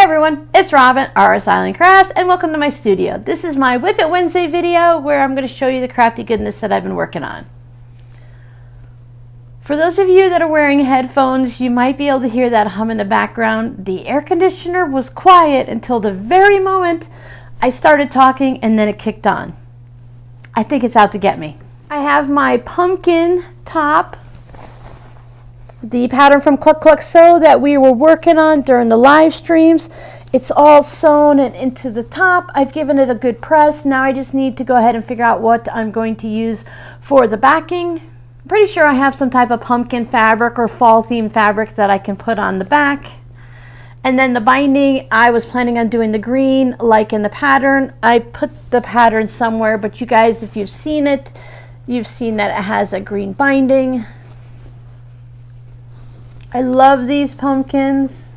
everyone, it's Robin, RS Island Crafts, and welcome to my studio. This is my WiP It Wednesday video where I'm going to show you the crafty goodness that I've been working on. For those of you that are wearing headphones, you might be able to hear that hum in the background. The air conditioner was quiet until the very moment I started talking, and then it kicked on. I think it's out to get me. I have my pumpkin top, the pattern from Cluck Cluck Sew that we were working on during the live streams. It's all sewn and into the top. I've given it a good press. Now I just need to go ahead and figure out what I'm going to use for the backing. I'm pretty sure I have some type of pumpkin fabric or fall themed fabric that I can put on the back. And then the binding, I was planning on doing the green like in the pattern. I put the pattern somewhere, but you guys, if you've seen it, you've seen that it has a green binding. I love these pumpkins.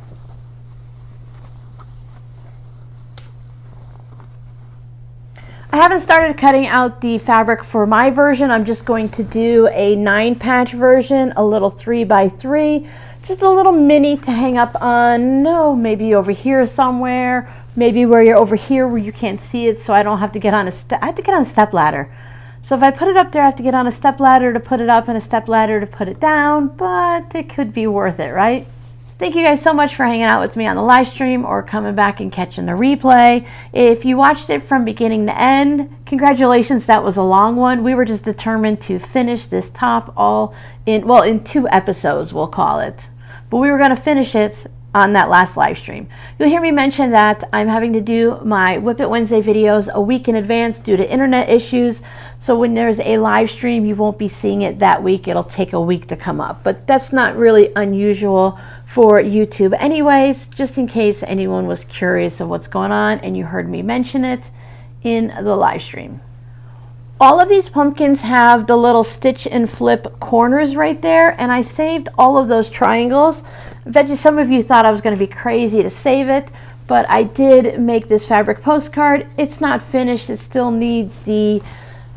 I haven't started cutting out the fabric for my version. I'm just going to do a 9-patch version, a little 3x3, just a little mini to hang up on, maybe over here somewhere, maybe where you're over here where you can't see it, so I don't have to get on a step. I have to get on a step ladder. So if I put it up there, I have to get on a step ladder to put it up and a step ladder to put it down, but it could be worth it, right? Thank you guys so much for hanging out with me on the live stream or coming back and catching the replay. If you watched it from beginning to end, congratulations, that was a long one. We were just determined to finish this top all in 2 episodes, we'll call it. But we were going to finish it on that last live stream. You'll hear me mention that I'm having to do my WiP It Wednesday videos a week in advance due to internet issues. So when there's a live stream, you won't be seeing it that week. It'll take a week to come up. But that's not really unusual for YouTube anyways, just in case anyone was curious of what's going on and you heard me mention it in the live stream. All of these pumpkins have the little stitch and flip corners right there, and I saved all of those triangles. I bet you some of you thought I was going to be crazy to save it, but I did make this fabric postcard. It's not finished. It still needs the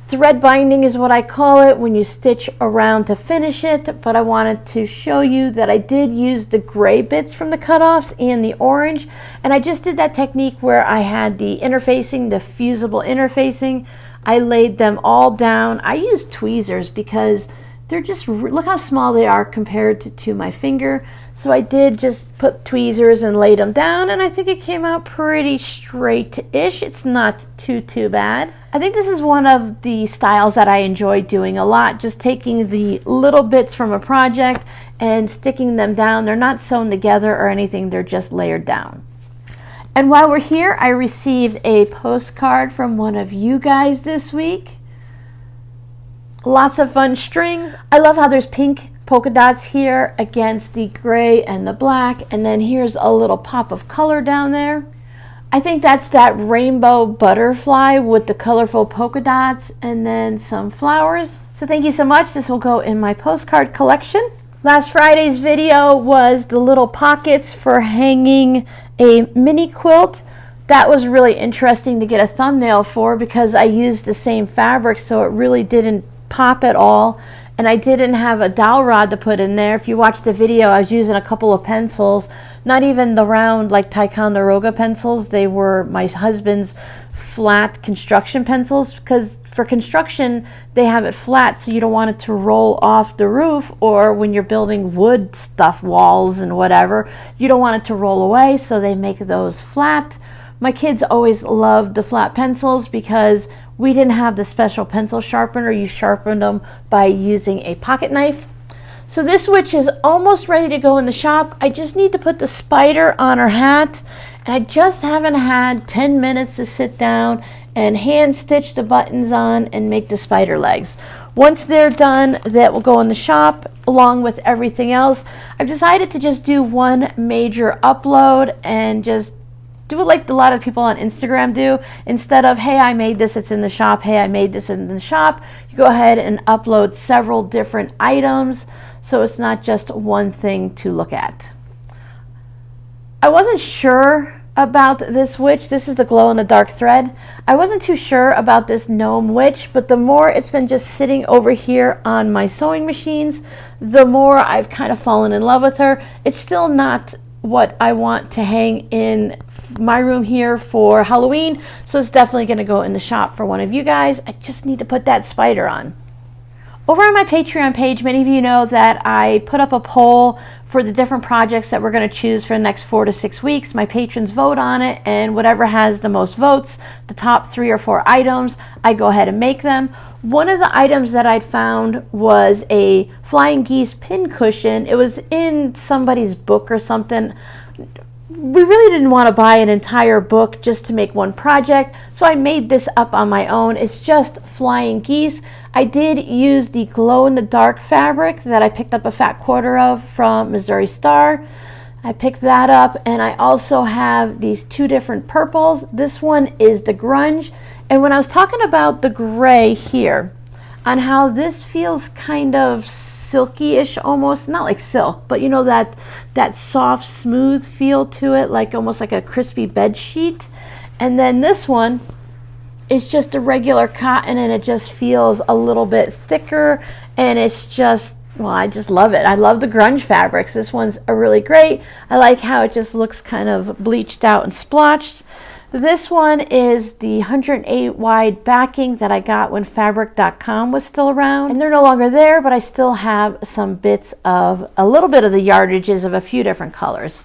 thread binding is what I call it when you stitch around to finish it, but I wanted to show you that I did use the gray bits from the cutoffs and the orange, and I just did that technique where I had the interfacing, the fusible interfacing. I laid them all down. I used tweezers because they're just, look how small they are compared to my finger. So I did just put tweezers and laid them down, and I think it came out pretty straight-ish. It's not too bad. I think this is one of the styles that I enjoy doing a lot, just taking the little bits from a project and sticking them down. They're not sewn together or anything, they're just layered down. And while we're here, I received a postcard from one of you guys this week. Lots of fun strings. I love how there's pink polka dots here against the gray and the black, and then here's a little pop of color down there. I think that's that rainbow butterfly with the colorful polka dots and then some flowers. So thank you so much. This will go in my postcard collection. Last Friday's video was the little pockets for hanging a mini quilt. That was really interesting to get a thumbnail for because I used the same fabric, so it really didn't pop at all. And I didn't have a dowel rod to put in there. If you watched the video, I was using a couple of pencils, not even the round like Ticonderoga pencils. They were my husband's flat construction pencils, because for construction they have it flat so you don't want it to roll off the roof, or when you're building wood stuff, walls and whatever, you don't want it to roll away, so they make those flat. My kids always loved the flat pencils because we didn't have the special pencil sharpener. You sharpened them by using a pocket knife. So this switch is almost ready to go in the shop. I just need to put the spider on her hat, and I just haven't had 10 minutes to sit down and hand stitch the buttons on and make the spider legs. Once they're done, that will go in the shop along with everything else. I've decided to just do one major upload and just do it like a lot of people on Instagram do. Instead of, hey, I made this, it's in the shop, hey, I made this in the shop, you go ahead and upload several different items so it's not just one thing to look at. I wasn't sure about this witch. This is the glow-in-the-dark thread. I wasn't too sure about this gnome witch, but the more it's been just sitting over here on my sewing machines, the more I've kind of fallen in love with her. It's still not what I want to hang in my room here for Halloween. So it's definitely going to go in the shop for one of you guys. I just need to put that spider on. Over on my Patreon page, many of you know that I put up a poll for the different projects that we're going to choose for the next 4 to 6 weeks. My patrons vote on it, and whatever has the most votes, the top 3 or 4 items, I go ahead and make them. One of the items that I'd found was a flying geese pin cushion. It was in somebody's book or something. We really didn't want to buy an entire book just to make one project, so I made this up on my own. It's just flying geese. I did use the glow-in-the-dark fabric that I picked up a fat quarter of from Missouri Star. I picked that up, and I also have these 2 different purples. This one is the grunge, and when I was talking about the gray here, on how this feels kind of silky-ish almost, not like silk, but you know that soft, smooth feel to it, like almost like a crispy bed sheet. And then this one, it's just a regular cotton, and it just feels a little bit thicker, and it's just, well, I just love it. I love the grunge fabrics. This one's a really great. I like how it just looks kind of bleached out and splotched. This one is the 108 wide backing that I got when fabric.com was still around, and they're no longer there, but I still have some bits of a little bit of the yardages of a few different colors.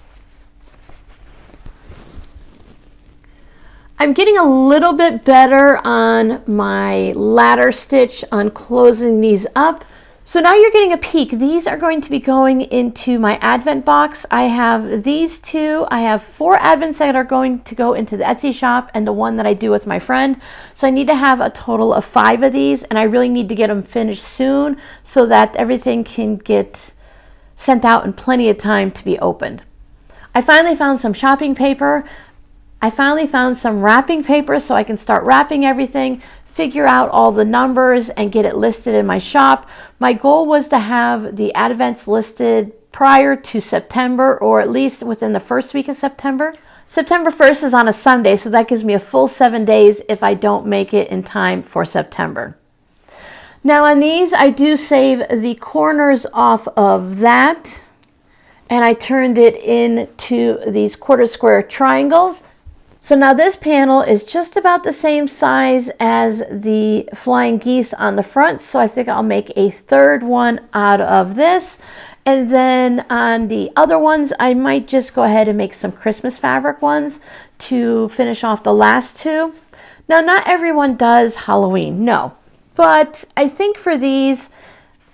I'm getting a little bit better on my ladder stitch on closing these up. So now you're getting a peek. These are going to be going into my Advent box. I have these 2. I have 4 Advents that are going to go into the Etsy shop and the one that I do with my friend. So I need to have a total of 5 of these, and I really need to get them finished soon so that everything can get sent out in plenty of time to be opened. I finally found some shopping paper. I finally found some wrapping paper so I can start wrapping everything, figure out all the numbers, and get it listed in my shop. My goal was to have the Advents listed prior to September, or at least within the first week of September. September 1st is on a Sunday, so that gives me a full 7 days if I don't make it in time for September. Now on these, I do save the corners off of that, and I turned it into these quarter square triangles. So now this panel is just about the same size as the flying geese on the front, so I think I'll make a 3rd one out of this. And then on the other ones, I might just go ahead and make some Christmas fabric ones to finish off the last 2. Now, not everyone does Halloween, no. But I think for these,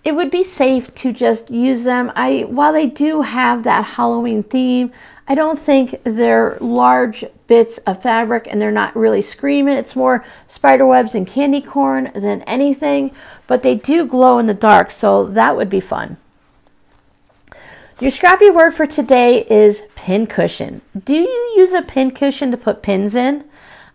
it would be safe to just use them. While they do have that Halloween theme, I don't think they're large bits of fabric, and they're not really screaming. It's more spider webs and candy corn than anything, but they do glow in the dark, so that would be fun. Your scrappy word for today is pin cushion. Do you use a pin cushion to put pins in?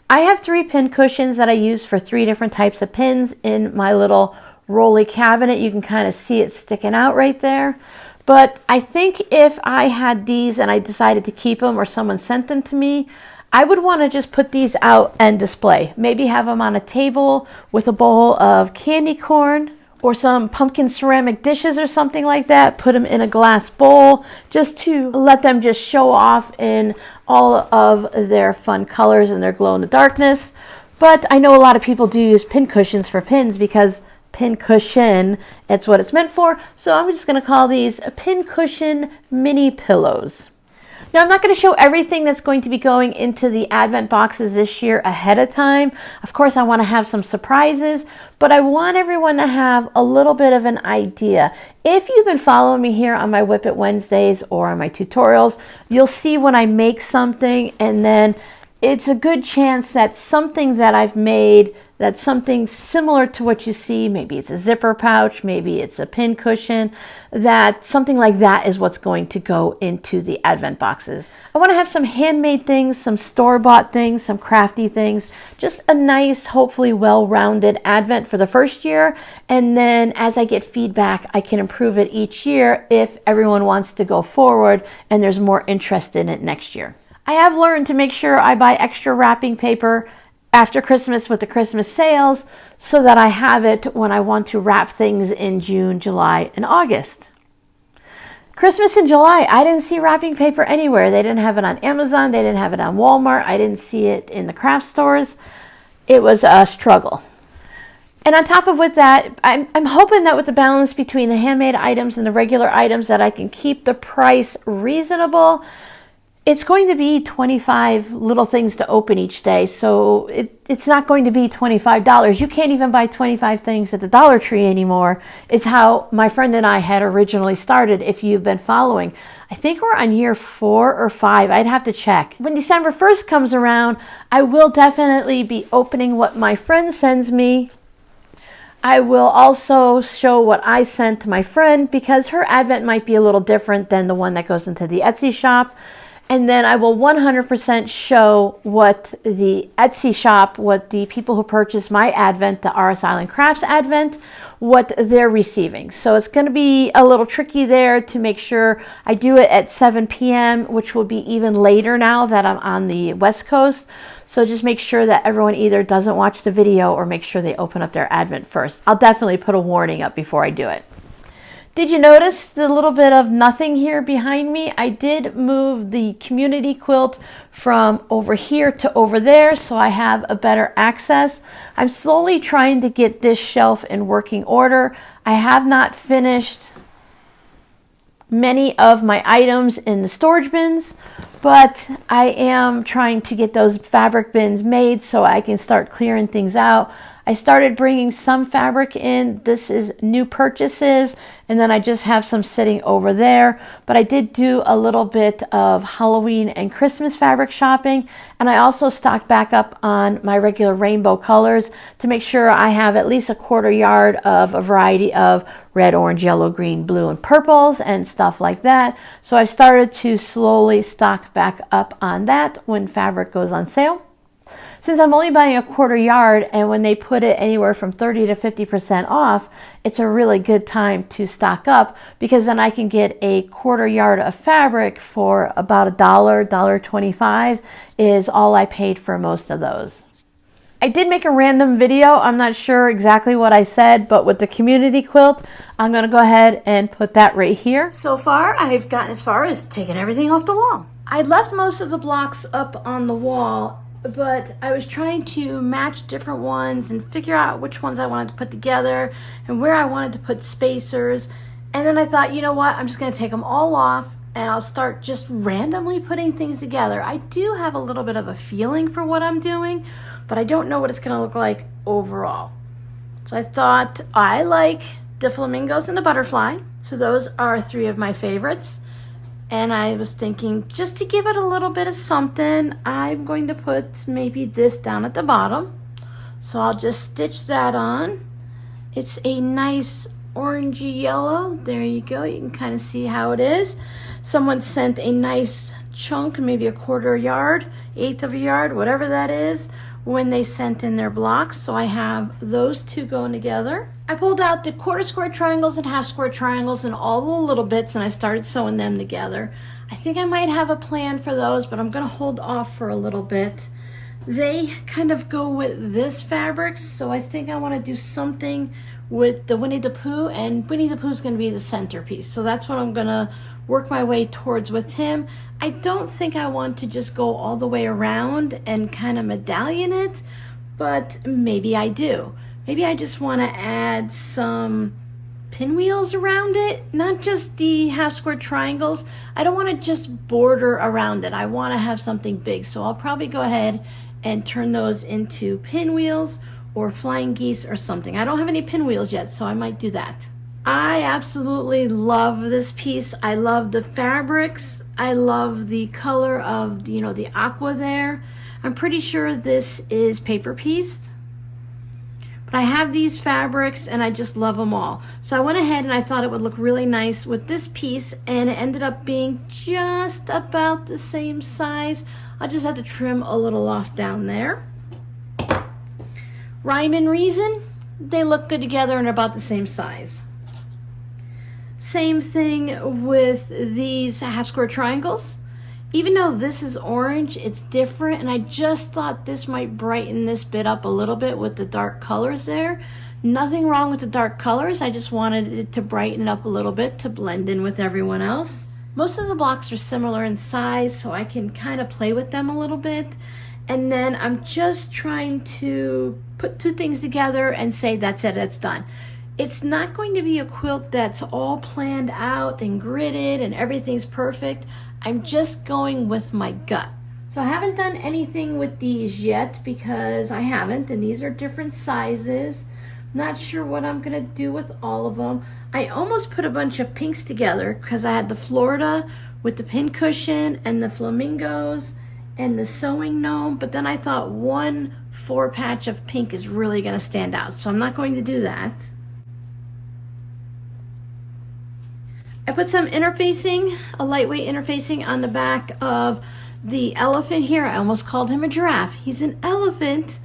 I have 3 pin cushions that I use for 3 different types of pins in my little rolly cabinet. You can kind of see it sticking out right there. But I think if I had these and I decided to keep them, or someone sent them to me, I would want to just put these out and display. Maybe have them on a table with a bowl of candy corn or some pumpkin ceramic dishes or something like that. Put them in a glass bowl just to let them just show off in all of their fun colors and their glow in the darkness. But I know a lot of people do use pin cushions for pins because pin cushion, it's what it's meant for. So I'm just going to call these pin cushion mini pillows. Now, I'm not going to show everything that's going to be going into the Advent boxes this year ahead of time. Of course, I want to have some surprises, but I want everyone to have a little bit of an idea. If you've been following me here on my WiP It Wednesdays or on my tutorials, you'll see when I make something, and then it's a good chance that something that I've made that's something similar to what you see, maybe it's a zipper pouch, maybe it's a pin cushion, that something like that is what's going to go into the Advent boxes. I want to have some handmade things, some store-bought things, some crafty things, just a nice, hopefully well-rounded Advent for the first year, and then as I get feedback, I can improve it each year if everyone wants to go forward and there's more interest in it next year. I have learned to make sure I buy extra wrapping paper after Christmas with the Christmas sales so that I have it when I want to wrap things in June, July, and August. Christmas in July, I didn't see wrapping paper anywhere. They didn't have it on Amazon. They didn't have it on Walmart. I didn't see it in the craft stores. It was a struggle. And on top of with that, I'm hoping that with the balance between the handmade items and the regular items that I can keep the price reasonable. It's going to be 25 little things to open each day, so it's not going to be $25. You can't even buy 25 things at the Dollar Tree anymore. It's how my friend and I had originally started, if you've been following. I think we're on year 4 or 5. I'd have to check. When December 1st comes around, I will definitely be opening what my friend sends me. I will also show what I sent to my friend because her Advent might be a little different than the one that goes into the Etsy shop. And then I will 100% show what the Etsy shop, what the people who purchase my Advent, the RS Island Crafts Advent, what they're receiving. So it's going to be a little tricky there to make sure I do it at 7 p.m., which will be even later now that I'm on the West Coast. So just make sure that everyone either doesn't watch the video or make sure they open up their Advent first. I'll definitely put a warning up before I do it. Did you notice the little bit of nothing here behind me? I did move the community quilt from over here to over there so I have a better access. I'm slowly trying to get this shelf in working order. I have not finished many of my items in the storage bins, but I am trying to get those fabric bins made so I can start clearing things out. I started bringing some fabric in. This is new purchases, and then I just have some sitting over there. But I did do a little bit of Halloween and Christmas fabric shopping, and I also stocked back up on my regular rainbow colors to make sure I have at least a 1/4 yard of a variety of red, orange, yellow, green, blue, and purples and stuff like that. So I started to slowly stock back up on that when fabric goes on sale. Since I'm only buying a 1/4 yard, and when they put it anywhere from 30 to 50% off, it's a really good time to stock up because then I can get a 1/4 yard of fabric for about $1, $1.25 is all I paid for most of those. I did make a random video. I'm not sure exactly what I said, but with the community quilt, I'm going to go ahead and put that right here. So far, I've gotten as far as taking everything off the wall. I left most of the blocks up on the wall, but I was trying to match different ones and figure out which ones I wanted to put together and where I wanted to put spacers. And then I thought, you know what, I'm just going to take them all off and I'll start just randomly putting things together. I do have a little bit of a feeling for what I'm doing, but I don't know what it's going to look like overall. So I thought I like the flamingos and the butterfly. So those are 3 of my favorites. And I was thinking, just to give it a little bit of something, I'm going to put maybe this down at the bottom. So I'll just stitch that on. It's a nice orangey yellow. There you go. You can kind of see how it is. Someone sent a nice chunk, maybe a 1/4 yard, 1/8 of a yard, whatever that is, when they sent in their blocks. So I have those 2 going together. I pulled out the 1/4 square triangles and 1/2 square triangles and all the little bits, and I started sewing them together. I think I might have a plan for those, but I'm going to hold off for a little bit. They kind of go with this fabric, so I think I want to do something with the Winnie the Pooh, and Winnie the Pooh is going to be the centerpiece. So that's what I'm going to work my way towards with him. I don't think I want to just go all the way around and kind of medallion it, but maybe I do. Maybe I just want to add some pinwheels around it, not just the 1/2 square triangles. I don't want to just border around it. I want to have something big. So I'll probably go ahead and turn those into pinwheels or flying geese or something. I don't have any pinwheels yet, so I might do that. I absolutely love this piece. I love the fabrics. I love the color of, the aqua there. I'm pretty sure this is paper pieced. But I have these fabrics and I just love them all. So I went ahead and I thought it would look really nice with this piece, and it ended up being just about the same size. I'll just have to trim a little off down there. Rhyme and reason, they look good together and are about the same size. Same thing with these 1/2 square triangles. Even though this is orange, it's different, and I just thought this might brighten this bit up a little bit with the dark colors there. Nothing wrong with the dark colors. I just wanted it to brighten it up a little bit to blend in with everyone else. Most of the blocks are similar in size, so I can kind of play with them a little bit. And then I'm just trying to put two things together and say, that's it, it's done. It's not going to be a quilt that's all planned out and gridded and everything's perfect. I'm just going with my gut. So I haven't done anything with these yet because I haven't, and these are different sizes. Not sure what I'm gonna do with all of them. I almost put a bunch of pinks together because I had the Florida with the pin cushion and the flamingos and the sewing gnome, but then I thought one 4-patch of pink is really gonna stand out, so I'm not going to do that. I put some interfacing, a lightweight interfacing on the back of the elephant here. I almost called him a giraffe. He's an elephant,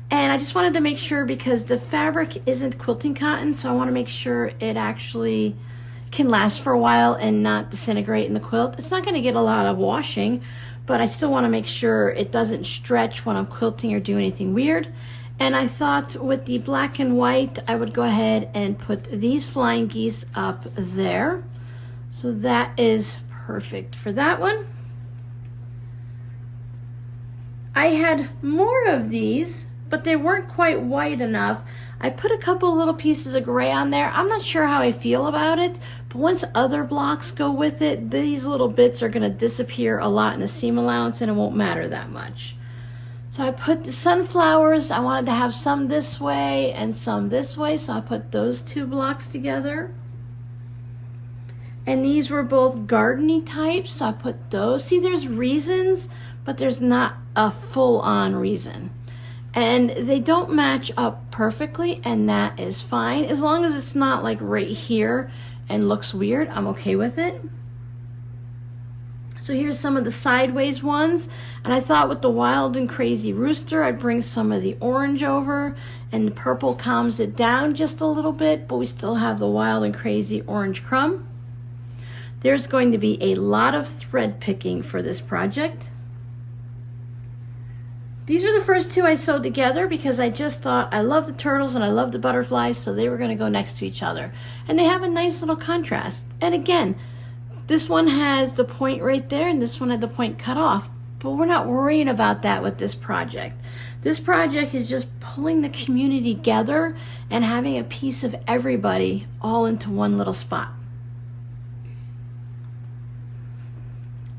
and I just wanted to make sure because the fabric isn't quilting cotton, so I want to make sure it actually can last for a while and not disintegrate in the quilt. It's not going to get a lot of washing, but I still want to make sure it doesn't stretch when I'm quilting or do anything weird. And I thought with the black and white, I would go ahead and put these flying geese up there. So that is perfect for that one. I had more of these, but they weren't quite white enough. I put a couple little pieces of gray on there. I'm not sure how I feel about it, but once other blocks go with it, these little bits are gonna disappear a lot in the seam allowance and it won't matter that much. So I put the sunflowers. I wanted to have some this way and some this way, so I put those two blocks together. And these were both gardeny types, so I put those. See, there's reasons, but there's not a full-on reason. And they don't match up perfectly, and that is fine. As long as it's not like right here and looks weird, I'm okay with it. So here's some of the sideways ones. And I thought with the wild and crazy rooster, I'd bring some of the orange over, and the purple calms it down just a little bit, but we still have the wild and crazy orange crumb. There's going to be a lot of thread picking for this project. These were the first two I sewed together because I just thought I love the turtles and I love the butterflies, so they were going to go next to each other. And they have a nice little contrast. And again, this one has the point right there and this one had the point cut off, but we're not worrying about that with this project. This project is just pulling the community together and having a piece of everybody all into one little spot.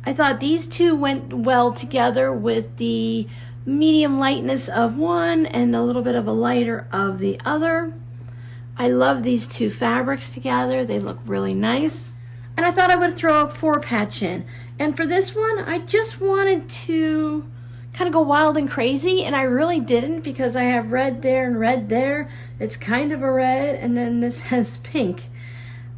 I thought these two went well together with the medium lightness of one and a little bit of a lighter of the other. I love these two fabrics together. They look really nice. And I thought I would throw a 4-patch in. And for this one, I just wanted to kind of go wild and crazy, and I really didn't because I have red there and red there. It's kind of a red, and then this has pink.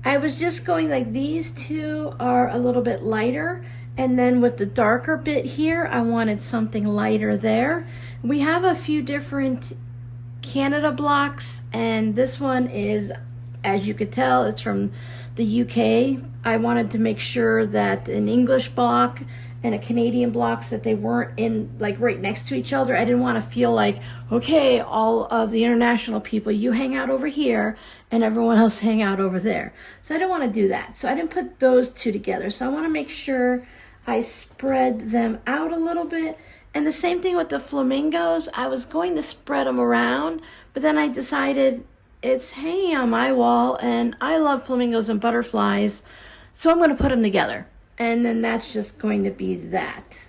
I was just going like these two are a little bit lighter, and then with the darker bit here, I wanted something lighter there. We have a few different Canada blocks, and this one is, as you could tell, it's from the UK. I wanted to make sure that an English block and a Canadian blocks that they weren't in like right next to each other. I didn't want to feel like, okay, all of the international people, you hang out over here and everyone else hang out over there. So I didn't want to do that. So I didn't put those two together. So I want to make sure I spread them out a little bit. And the same thing with the flamingos. I was going to spread them around, but then I decided it's hanging on my wall and I love flamingos and butterflies, so I'm going to put them together. And then that's just going to be that.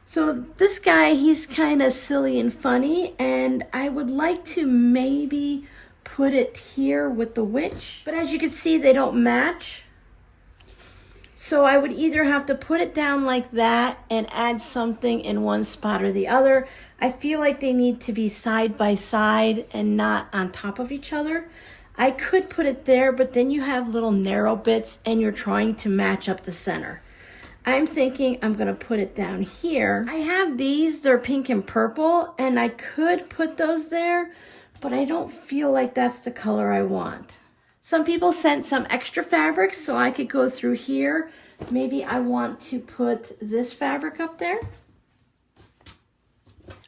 So this guy, he's kind of silly and funny, and I would like to maybe put it here with the witch, but as you can see, they don't match. So I would either have to put it down like that and add something in one spot or the other. I feel like they need to be side by side and not on top of each other. I could put it there, but then you have little narrow bits and you're trying to match up the center. I'm thinking I'm gonna put it down here. I have these, they're pink and purple, and I could put those there, but I don't feel like that's the color I want. Some people sent some extra fabrics, so I could go through here. Maybe I want to put this fabric up there.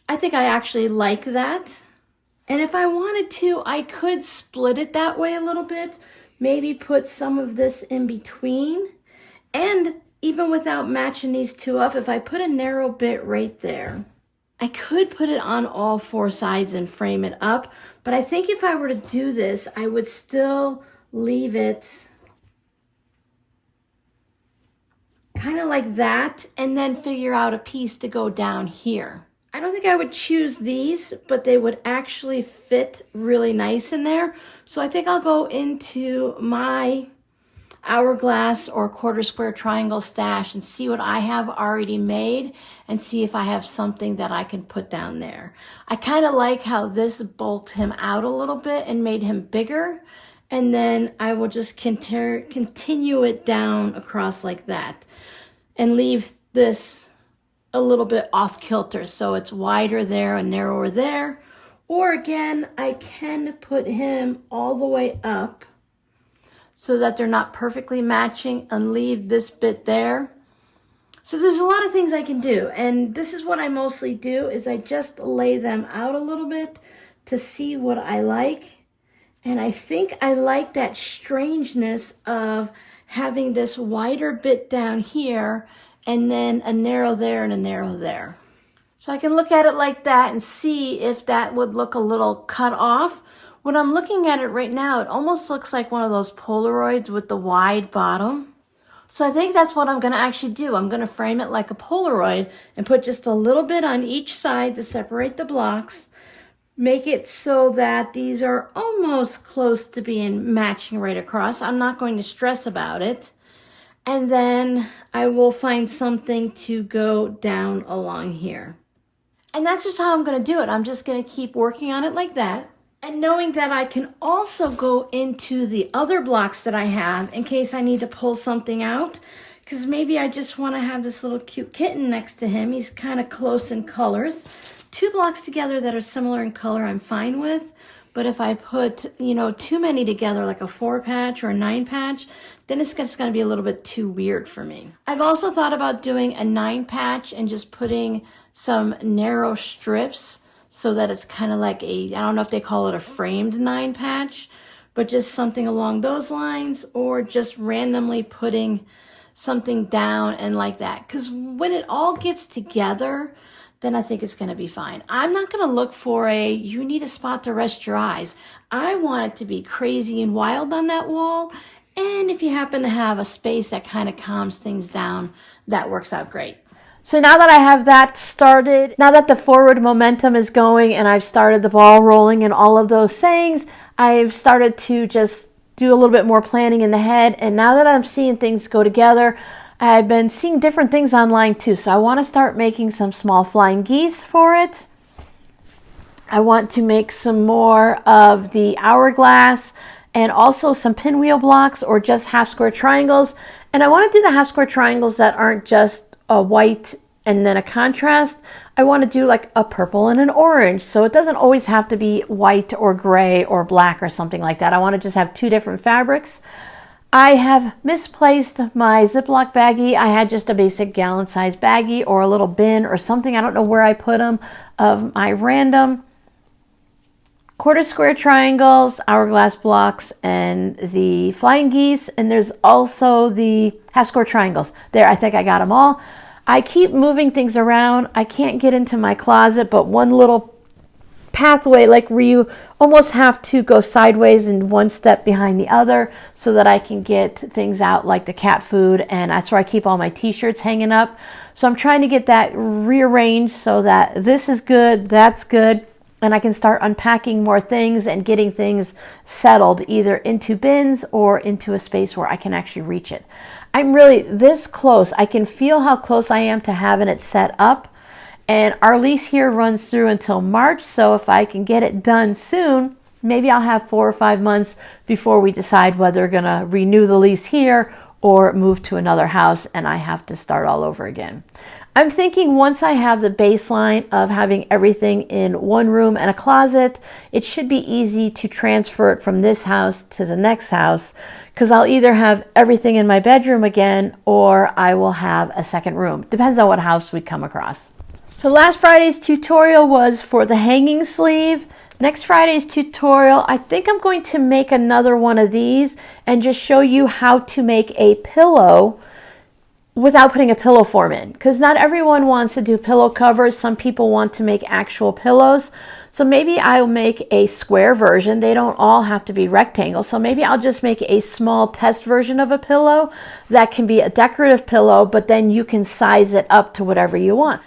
I think I actually like that. And if I wanted to, I could split it that way a little bit. Maybe put some of this in between. And even without matching these two up, if I put a narrow bit right there, I could put it on all four sides and frame it up. But I think if I were to do this, I would still leave it kind of like that and then figure out a piece to go down here. I don't think I would choose these, but they would actually fit really nice in there. So I think I'll go into my hourglass or quarter square triangle stash and see what I have already made and see if I have something that I can put down there. I kind of like how this bulked him out a little bit and made him bigger. And then I will just continue it down across like that and leave this a little bit off kilter, so it's wider there and narrower there. Or again, I can put him all the way up so that they're not perfectly matching and leave this bit there. So there's a lot of things I can do, and this is what I mostly do, is I just lay them out a little bit to see what I like. And I think I like that strangeness of having this wider bit down here and then a narrow there and a narrow there. So I can look at it like that and see if that would look a little cut off. When I'm looking at it right now, it almost looks like one of those Polaroids with the wide bottom. So I think that's what I'm going to actually do. I'm going to frame it like a Polaroid and put just a little bit on each side to separate the blocks. Make it so that these are almost close to being matching right across. I'm not going to stress about it. And then I will find something to go down along here. And that's just how I'm going to do it. I'm just going to keep working on it like that. And knowing that I can also go into the other blocks that I have in case I need to pull something out. Because maybe I just want to have this little cute kitten next to him. He's kind of close in colors. Two blocks together that are similar in color I'm fine with. But if I put, too many together, like a 4-patch or a 9-patch, then it's just going to be a little bit too weird for me. I've also thought about doing a 9-patch and just putting some narrow strips so that it's kind of like I don't know if they call it a framed 9-patch, but just something along those lines, or just randomly putting something down and like that. Because when it all gets together, then I think it's going to be fine. I'm not going to look for you need a spot to rest your eyes. I want it to be crazy and wild on that wall. And if you happen to have a space that kind of calms things down, that works out great. So now that I have that started, now that the forward momentum is going and I've started the ball rolling and all of those sayings, I've started to just do a little bit more planning in the head. And now that I'm seeing things go together, I've been seeing different things online too. So I want to start making some small flying geese for it. I want to make some more of the hourglass and also some pinwheel blocks or just half square triangles. And I want to do the half square triangles that aren't just a white and then a contrast. I want to do like a purple and an orange. So it doesn't always have to be white or gray or black or something like that. I want to just have two different fabrics. I have misplaced my Ziploc baggie. I had just a basic gallon size baggie or a little bin or something. I don't know where I put them, of my random quarter square triangles, hourglass blocks, and the flying geese. And there's also the half square triangles. There, I think I got them all. I keep moving things around. I can't get into my closet, but one little pathway, like where you almost have to go sideways and one step behind the other so that I can get things out like the cat food, and that's where I keep all my t-shirts hanging up. So I'm trying to get that rearranged so that this is good, that's good, and I can start unpacking more things and getting things settled either into bins or into a space where I can actually reach it. I'm really this close. I can feel how close I am to having it set up. And our lease here runs through until March, so if I can get it done soon, maybe I'll have 4 or 5 months before we decide whether we're going to renew the lease here or move to another house and I have to start all over again. I'm thinking once I have the baseline of having everything in one room and a closet, it should be easy to transfer it from this house to the next house, because I'll either have everything in my bedroom again or I will have a second room. Depends on what house we come across. So last Friday's tutorial was for the hanging sleeve. Next Friday's tutorial, I think I'm going to make another one of these and just show you how to make a pillow without putting a pillow form in, because not everyone wants to do pillow covers. Some people want to make actual pillows. So maybe I'll make a square version. They don't all have to be rectangle. So maybe I'll just make a small test version of a pillow that can be a decorative pillow, but then you can size it up to whatever you want.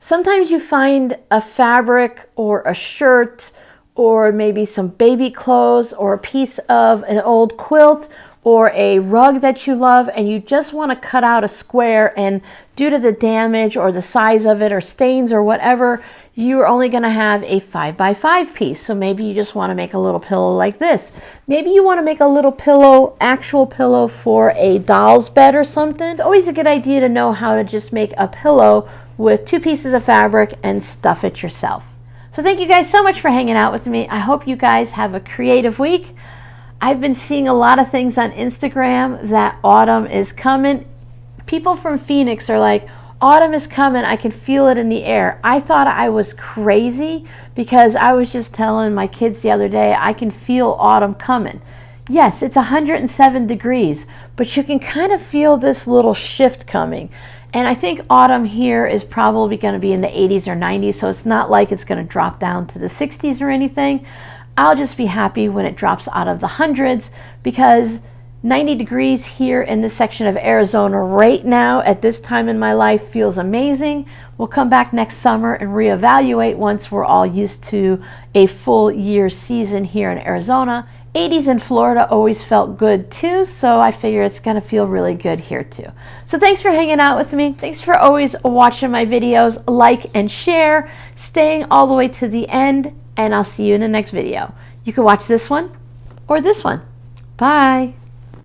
Sometimes you find a fabric or a shirt or maybe some baby clothes or a piece of an old quilt or a rug that you love, and you just want to cut out a square, and due to the damage or the size of it or stains or whatever, you're only going to have a 5x5 piece. So maybe you just want to make a little pillow like this. Maybe you want to make a little pillow, actual pillow for a doll's bed or something. It's always a good idea to know how to just make a pillow with 2 pieces of fabric and stuff it yourself. So thank you guys so much for hanging out with me. I hope you guys have a creative week. I've been seeing a lot of things on Instagram that autumn is coming. People from Phoenix are like, autumn is coming, I can feel it in the air. I thought I was crazy because I was just telling my kids the other day, I can feel autumn coming. Yes, it's 107 degrees, but you can kind of feel this little shift coming. And I think autumn here is probably going to be in the 80s or 90s, so it's not like it's going to drop down to the 60s or anything. I'll just be happy when it drops out of the hundreds, because 90 degrees here in this section of Arizona right now at this time in my life feels amazing. We'll come back next summer and reevaluate once we're all used to a full year season here in Arizona. 80s in Florida always felt good too, so I figure it's going to feel really good here too. So thanks for hanging out with me. Thanks for always watching my videos. Like and share, staying all the way to the end, and I'll see you in the next video. You can watch this one or this one. Bye.